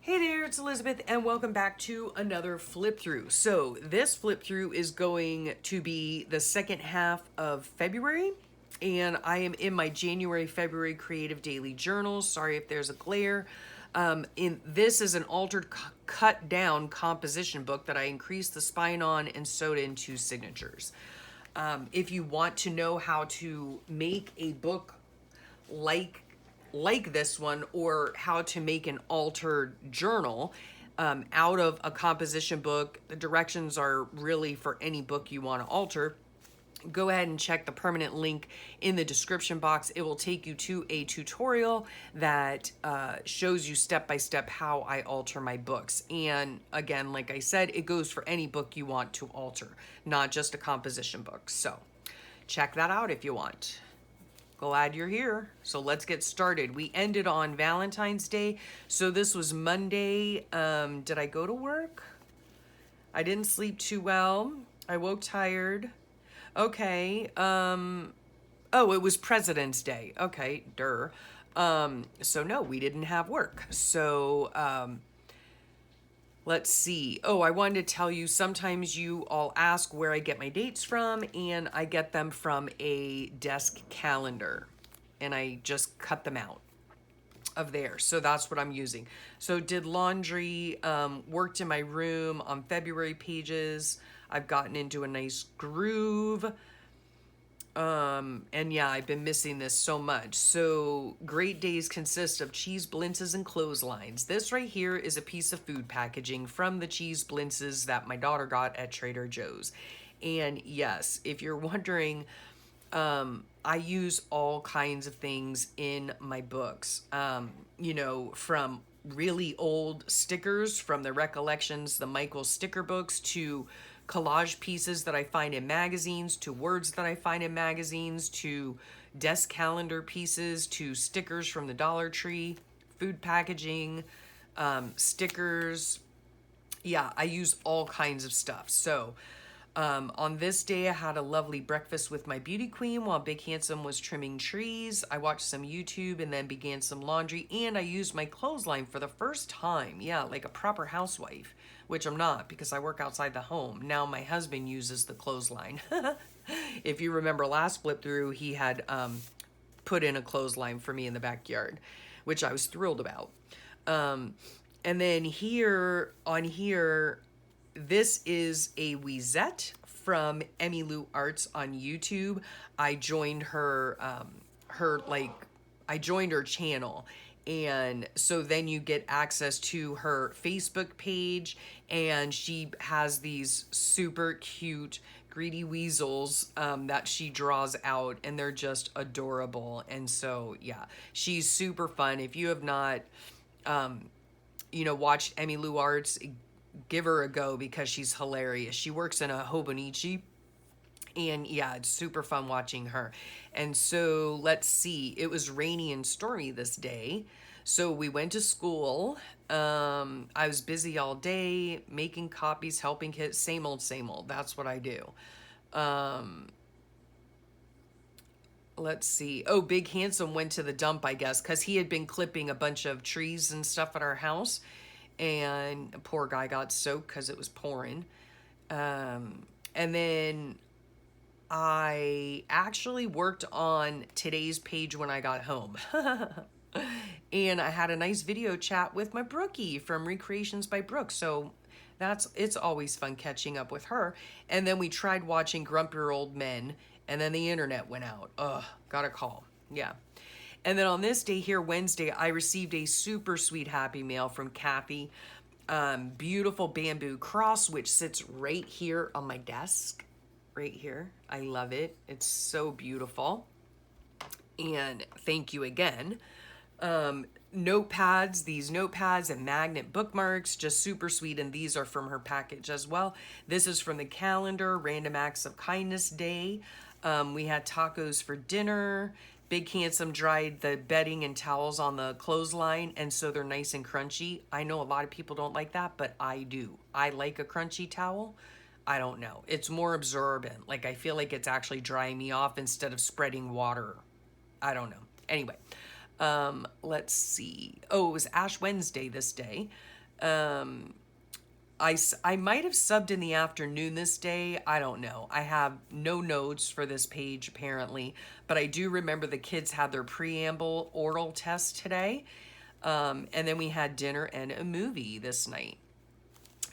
Hey there, it's Elizabeth, and welcome back to another flip through. So, this flip through is going to be the second half of February, and I am in my January-February creative daily journal. Sorry if there's a glare. This is an altered, cut down composition book that I increased the spine on and sewed into signatures. If you want to know how to make a book like this one, or how to make an altered journal out of a composition book, the directions are really for any book you want to alter. Go ahead and check the permanent link in the description box. It will take you to a tutorial that shows you step by step how I alter my books. And again, like I said, it goes for any book you want to alter, not just a composition book. So check that out if you want. Glad you're here. So let's get started. We ended on Valentine's Day. So this was Monday. Did I go to work? I didn't sleep too well. I woke tired. Okay. Oh, it was President's Day. Okay, so no, we didn't have work. So let's see. Oh, I wanted to tell you, sometimes you all ask where I get my dates from, and I get them from a desk calendar, and I just cut them out of there. So that's what I'm using. So did laundry, worked in my room on February pages. I've gotten into a nice groove. And yeah, I've been missing this so much. So great days consist of cheese blintzes and clotheslines. This right here is a piece of food packaging from the cheese blintzes that my daughter got at Trader Joe's. And yes, if you're wondering, I use all kinds of things in my books. From really old stickers from the Recollections, the Michael sticker books, to collage pieces that I find in magazines, to words that I find in magazines, to desk calendar pieces, to stickers from the Dollar Tree, food packaging, stickers. Yeah, I use all kinds of stuff. So on this day, I had a lovely breakfast with my beauty queen while Big Handsome was trimming trees. I watched some YouTube and then began some laundry, and I used my clothesline for the first time. Yeah, like a proper housewife, which I'm not because I work outside the home. Now my husband uses the clothesline. If you remember last flip through, he had put in a clothesline for me in the backyard, which I was thrilled about. And then here, this is a Wheezette from Emmylou Arts on YouTube. I joined her channel. And so then you get access to her Facebook page, and she has these super cute greedy weasels that she draws out, and they're just adorable. And so, yeah, she's super fun. If you have not, watched Emmylou Arts, give her a go because she's hilarious. She works in a Hobonichi, and yeah, it's super fun watching her. And so let's see, it was rainy and stormy this day. So we went to school. I was busy all day making copies, helping kids, same old, same old. That's what I do. Let's see. Oh, Big Handsome went to the dump, I guess, because he had been clipping a bunch of trees and stuff at our house. And the poor guy got soaked because it was pouring. And then I actually worked on today's page when I got home. And I had a nice video chat with my Brookie from Recreations by Brooke. So it's always fun catching up with her. And then we tried watching Grumpier Old Men, and then the internet went out. Ugh, got a call. Yeah. And then on this day here, Wednesday, I received a super sweet happy mail from Kathy. Beautiful bamboo cross, which sits right here on my desk. Right here. I love it. It's so beautiful. And thank you again. Notepads, these notepads and magnet bookmarks, just super sweet. And these are from her package as well. This is from the calendar, Random Acts of Kindness Day. We had tacos for dinner. Big Handsome dried the bedding and towels on the clothesline, and so they're nice and crunchy. I know a lot of people don't like that, but I do. I like a crunchy towel. I don't know. It's more absorbent. Like, I feel like it's actually drying me off instead of spreading water. I don't know. Anyway, let's see. Oh, it was Ash Wednesday this day. I might have subbed in the afternoon this day. I don't know. I have no notes for this page apparently, but I do remember the kids had their preamble oral test today. And then we had dinner and a movie this night.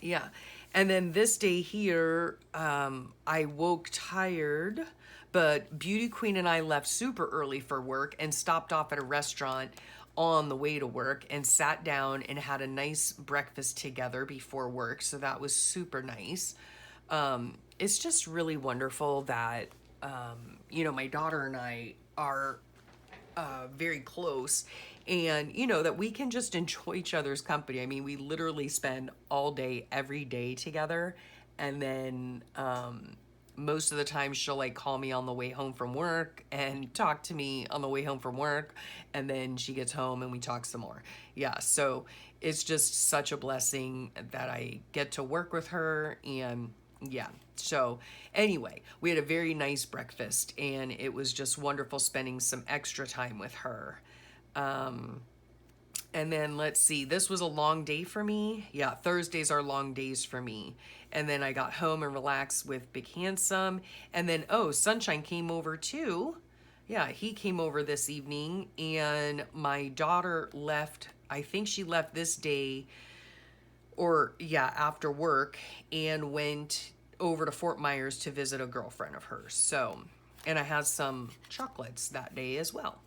Yeah. And then this day here, I woke tired, but Beauty Queen and I left super early for work and stopped off at a restaurant on the way to work and sat down and had a nice breakfast together before work. So that was super nice. It's just really wonderful that, my daughter and I are very close, and that we can just enjoy each other's company. I mean, we literally spend all day every day together, and then most of the time she'll like call me on the way home from work and talk to me on the way home from work, and then she gets home and we talk some more. Yeah, so it's just such a blessing that I get to work with her. And yeah, so anyway, we had a very nice breakfast and it was just wonderful spending some extra time with her. And then let's see, this was a long day for me. Yeah, Thursdays are long days for me. And then I got home and relaxed with Big Handsome. And then, Sunshine came over too. Yeah, he came over this evening, and my daughter left, I think she left this day, or yeah, after work, and went over to Fort Myers to visit a girlfriend of hers. So, and I had some chocolates that day as well.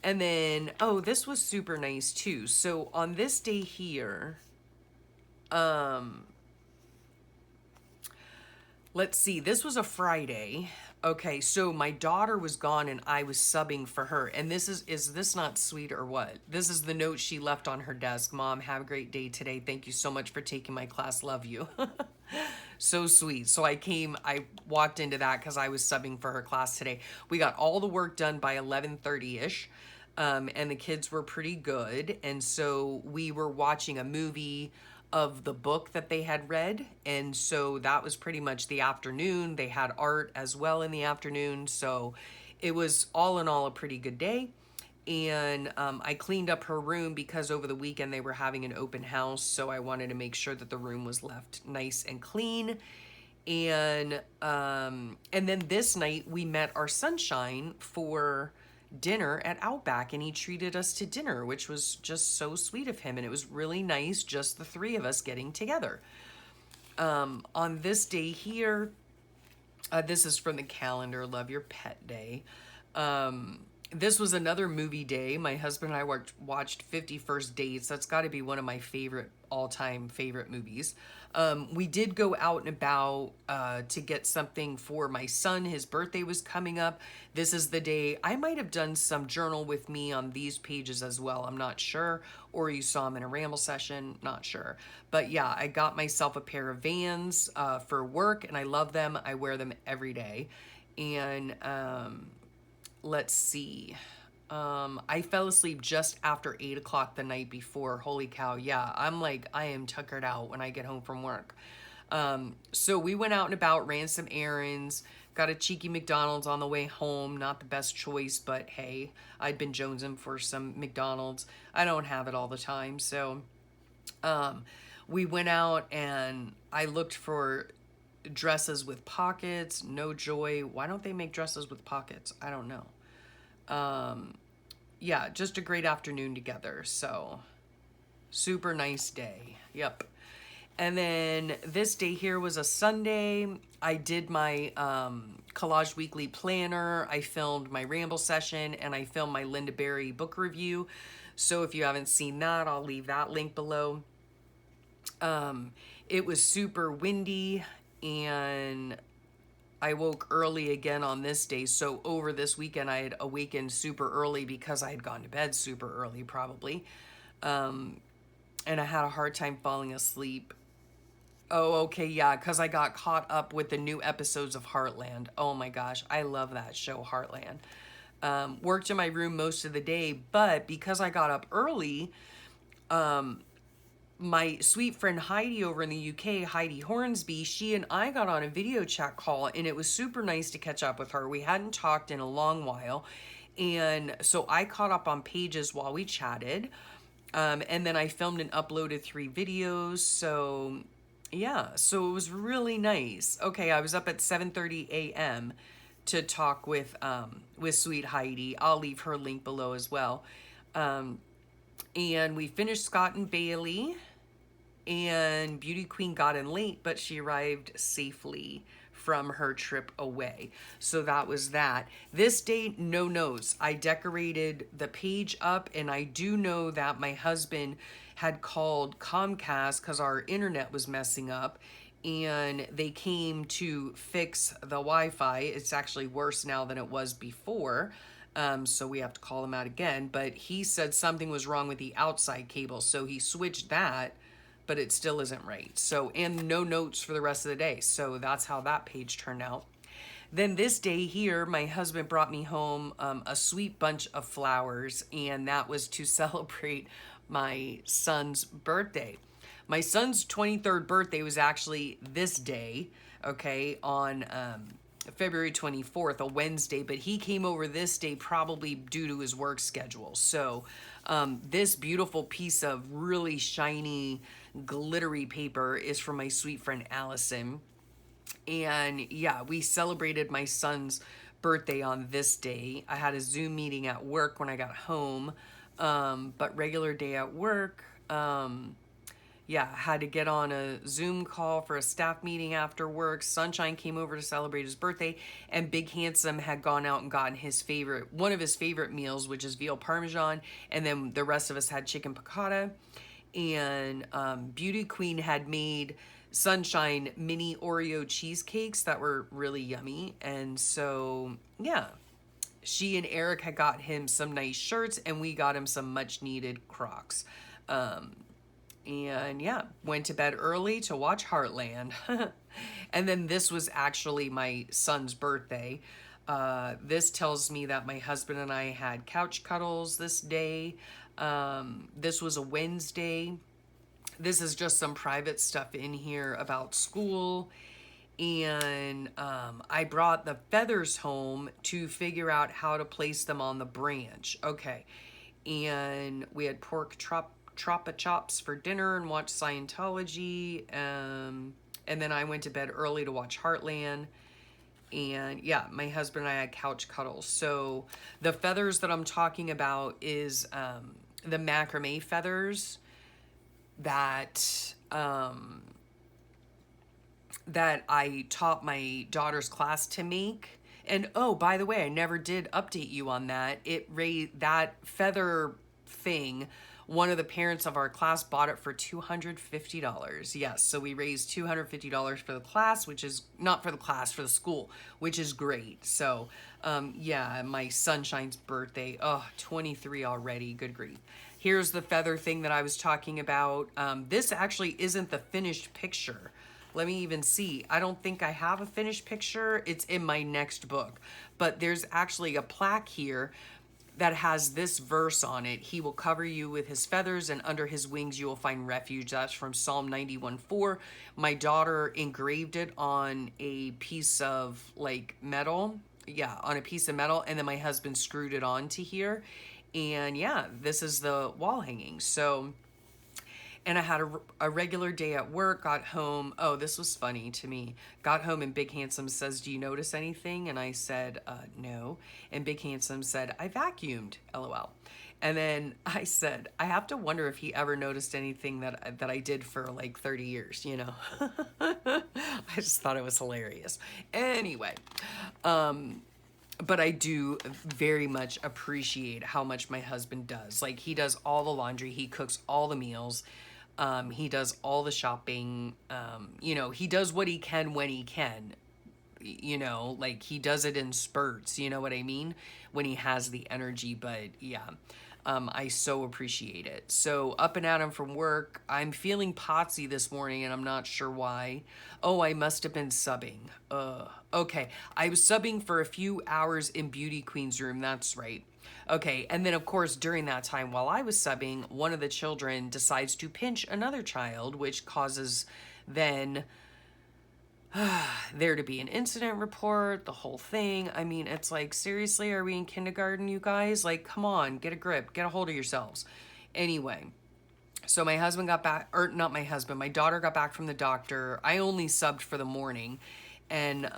And then, this was super nice too. So on this day here, let's see, this was a Friday. Okay, so my daughter was gone and I was subbing for her. And this is this not sweet or what? This is the note she left on her desk. Mom, have a great day today. Thank you so much for taking my class. Love you. So sweet. So I walked into that because I was subbing for her class today. We got all the work done by 11:30-ish. And the kids were pretty good. And so we were watching a movie of the book that they had read. And so that was pretty much the afternoon. They had art as well in the afternoon. So it was all in all a pretty good day. And I cleaned up her room because over the weekend they were having an open house. So I wanted to make sure that the room was left nice and clean. And then this night we met our Sunshine for dinner at Outback, and he treated us to dinner, which was just so sweet of him. And it was really nice, just the three of us getting together. On this day here, this is from the calendar, Love Your Pet Day. This was another movie day. My husband and I watched 50 First Dates. That's got to be one of my all-time favorite movies. We did go out and about to get something for my son. His birthday was coming up. This is the day. I might have done some journal with me on these pages as well. I'm not sure. Or you saw them in a ramble session. Not sure. But yeah, I got myself a pair of Vans for work, and I love them. I wear them every day. And let's see. I fell asleep just after 8 o'clock the night before. Holy cow. Yeah, I am tuckered out when I get home from work. So we went out and about, ran some errands, got a cheeky McDonald's on the way home. Not the best choice, but hey, I'd been jonesing for some McDonald's. I don't have it all the time. So we went out and I looked for dresses with pockets. No joy. Why don't they make dresses with pockets? I don't know. Yeah, just a great afternoon together. So super nice day. Yep. And then this day here was a Sunday. I did my Collage Weekly planner. I filmed my ramble session, and I filmed my Linda Berry book review. So if you haven't seen that, I'll leave that link below. It was super windy, and I woke early again on this day. So over this weekend, I had awakened super early because I had gone to bed super early, probably. And I had a hard time falling asleep. Oh, okay, yeah, because I got caught up with the new episodes of Heartland. Oh my gosh, I love that show, Heartland. Worked in my room most of the day, but because I got up early, my sweet friend Heidi over in the UK, Heidi Hornsby, she and I got on a video chat call, and it was super nice to catch up with her. We hadn't talked in a long while, and so I caught up on pages while we chatted. And then I filmed and uploaded 3 videos. So yeah, so it was really nice. Okay, I was up at 7:30 a.m. to talk with Sweet Heidi. I'll leave her link below as well. And we finished Scott and Bailey, and Beauty Queen got in late, but she arrived safely from her trip away. So that was that. This day, no notes. I decorated the page up, and I do know that my husband had called Comcast because our internet was messing up, and they came to fix the Wi-Fi. It's actually worse now than it was before. So we have to call him out again. But he said something was wrong with the outside cable, so he switched that, but it still isn't right. So, and no notes for the rest of the day. So that's how that page turned out. Then this day here, my husband brought me home a sweet bunch of flowers, and that was to celebrate my son's birthday. My son's 23rd birthday was actually this day, okay, on February 24th, a Wednesday, but he came over this day probably due to his work schedule. So this beautiful piece of really shiny, glittery paper is from my sweet friend Allison. And yeah, we celebrated my son's birthday on this day. I had a Zoom meeting at work when I got home, but regular day at work, yeah, had to get on a Zoom call for a staff meeting after work. Sunshine came over to celebrate his birthday, and Big Handsome had gone out and gotten one of his favorite meals, which is veal parmesan, and then the rest of us had chicken piccata. And Beauty Queen had made Sunshine mini Oreo cheesecakes that were really yummy. And so, yeah, she and Eric had got him some nice shirts, and we got him some much needed Crocs. And yeah, went to bed early to watch Heartland. And then this was actually my son's birthday. This tells me that my husband and I had couch cuddles this day. This was a Wednesday. This is just some private stuff in here about school. And I brought the feathers home to figure out how to place them on the branch. Okay. And we had pork Troppa Chops for dinner and watched Scientology. And then I went to bed early to watch Heartland. And yeah, my husband and I had couch cuddles. So the feathers that I'm talking about is the macrame feathers that that I taught my daughter's class to make. And oh, by the way, I never did update you on that. That feather thing, one of the parents of our class bought it for $250. Yes, so we raised $250 for the class, which is not for the class, for the school, which is great. So, yeah, my Sunshine's birthday. Oh, 23 already. Good grief. Here's the feather thing that I was talking about. This actually isn't the finished picture. Let me even see. I don't think I have a finished picture. It's in my next book. But there's actually a plaque here that has this verse on it. He will cover you with his feathers, and under his wings you will find refuge. That's from Psalm 91:4. My daughter engraved it on a piece of like metal. Yeah, on a piece of metal. And then my husband screwed it onto here. And yeah, this is the wall hanging. So, and I had a regular day at work, got home. Oh, this was funny to me. Got home and Big Handsome says, "Do you notice anything?" And I said, no. And Big Handsome said, "I vacuumed, LOL." And then I said, I have to wonder if he ever noticed anything that I did for like 30 years, you know. I just thought it was hilarious. Anyway, but I do very much appreciate how much my husband does. Like, he does all the laundry, he cooks all the meals, he does all the shopping, you know, he does what he can when he can, you know, like he does it in spurts, you know what I mean, when he has the energy. But yeah, I so appreciate it. So up and at him from work. I'm feeling potsy this morning and I'm not sure why. Oh, I must have been subbing. Okay, I was subbing for a few hours in Beauty Queen's room. That's right. Okay, and then of course during that time while I was subbing, one of the children decides to pinch another child, which causes then there to be an incident report, the whole thing. I mean, it's like, seriously, are we in kindergarten, you guys? Like, come on, get a grip, get a hold of yourselves. Anyway, So my husband got back, or not my husband, my daughter got back from the doctor. I only subbed for the morning. And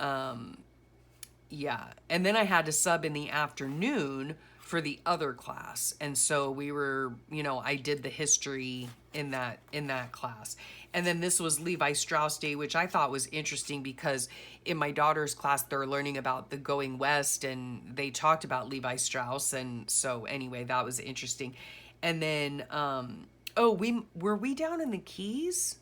yeah, and then I had to sub in the afternoon for the other class. And so we were, I did the history in that class. And then this was Levi Strauss Day, which I thought was interesting because in my daughter's class they're learning about the Going West and they talked about Levi Strauss, and so anyway, that was interesting. And then oh, we down in the Keys?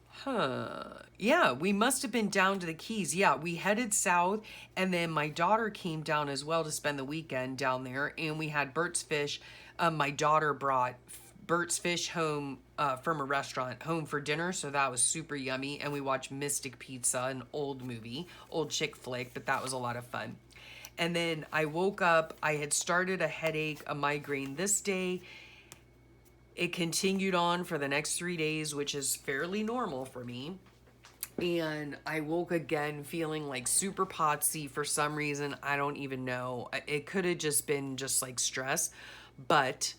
Huh. Yeah, we must have been down to the Keys. Yeah, we headed south, and then my daughter came down as well to spend the weekend down there, and we had Burt's Fish. My daughter brought Burt's Fish home from a restaurant home for dinner, so that was super yummy. And we watched Mystic Pizza, an old movie, old chick flick, but that was a lot of fun. And then I woke up, I had started a headache, a migraine this day. It continued on for the next 3 days, which is fairly normal for me. And I woke again feeling like super potsy for some reason. I don't even know. It could have just been just like stress. But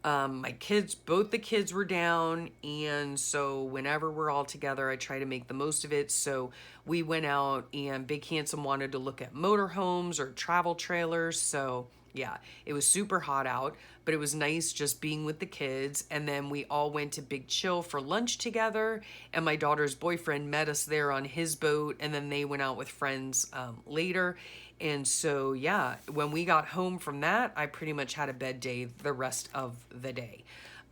my kids, both the kids were down. And so whenever we're all together, I try to make the most of it. So we went out, and Big Handsome wanted to look at motorhomes or travel trailers. So yeah, it was super hot out, but it was nice just being with the kids. And then we all went to Big Chill for lunch together, and my daughter's boyfriend met us there on his boat, and then they went out with friends later. And so yeah, when we got home from that, I pretty much had a bed day the rest of the day.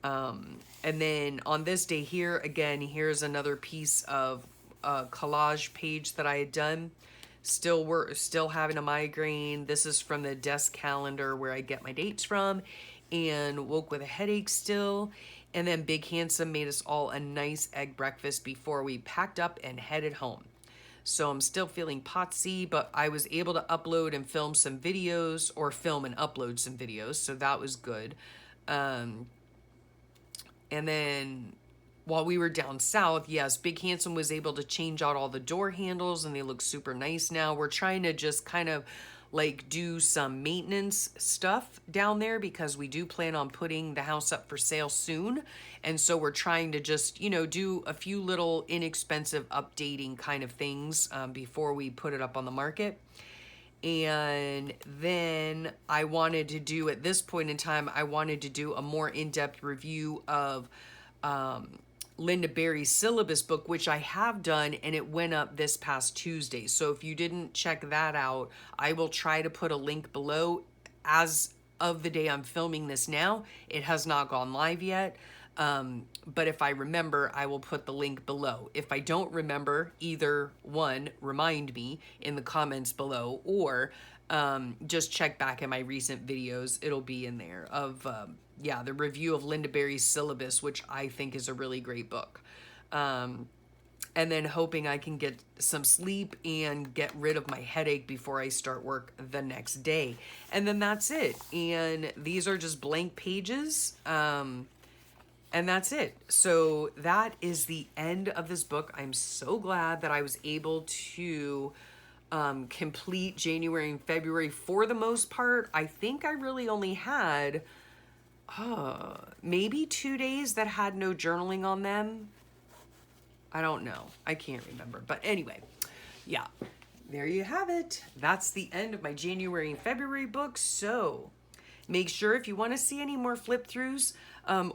And then on this day here, again, here's another piece of a collage page that I had done. Still having a migraine. This is from the desk calendar where I get my dates from, and woke with a headache still. And then Big Handsome made us all a nice egg breakfast before we packed up and headed home. So I'm still feeling potsy, but I was able to upload and film some videos, or film and upload some videos, so that was good. And then while we were down south, yes, Big Handsome was able to change out all the door handles, and they look super nice now. We're trying to just kind of like do some maintenance stuff down there because we do plan on putting the house up for sale soon. And so we're trying to just, do a few little inexpensive updating kind of things before we put it up on the market. And then I wanted to do, at this point in time, I wanted to do a more in-depth review of Linda Berry's syllabus book, which I have done, and it went up this past Tuesday. So if you didn't check that out, I will try to put a link below. As of the day I'm filming this now, it has not gone live yet. But if I remember, I will put the link below. If I don't remember, either one, remind me in the comments below, or just check back in my recent videos. It'll be in there of the review of Linda Berry's syllabus, which I think is a really great book. And then hoping I can get some sleep and get rid of my headache before I start work the next day. And then that's it. And these are just blank pages. And that's it. So that is the end of this book. I'm so glad that I was able to complete January and February for the most part. I think I really only had maybe 2 days that had no journaling on them. I don't know. I can't remember. But anyway, yeah, there you have it. That's the end of my January and February books. So make sure if you want to see any more flip throughs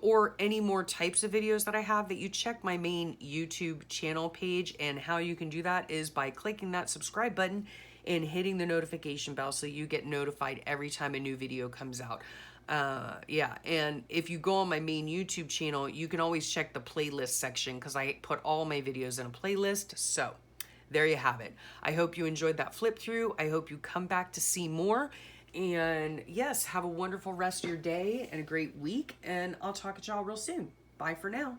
or any more types of videos that I have, that you check my main YouTube channel page. And how you can do that is by clicking that subscribe button and hitting the notification bell so you get notified every time a new video comes out. And if you go on my main YouTube channel, you can always check the playlist section because I put all my videos in a playlist. So there you have it. I hope you enjoyed that flip through. I hope you come back to see more. And yes, have a wonderful rest of your day and a great week. And I'll talk to y'all real soon. Bye for now.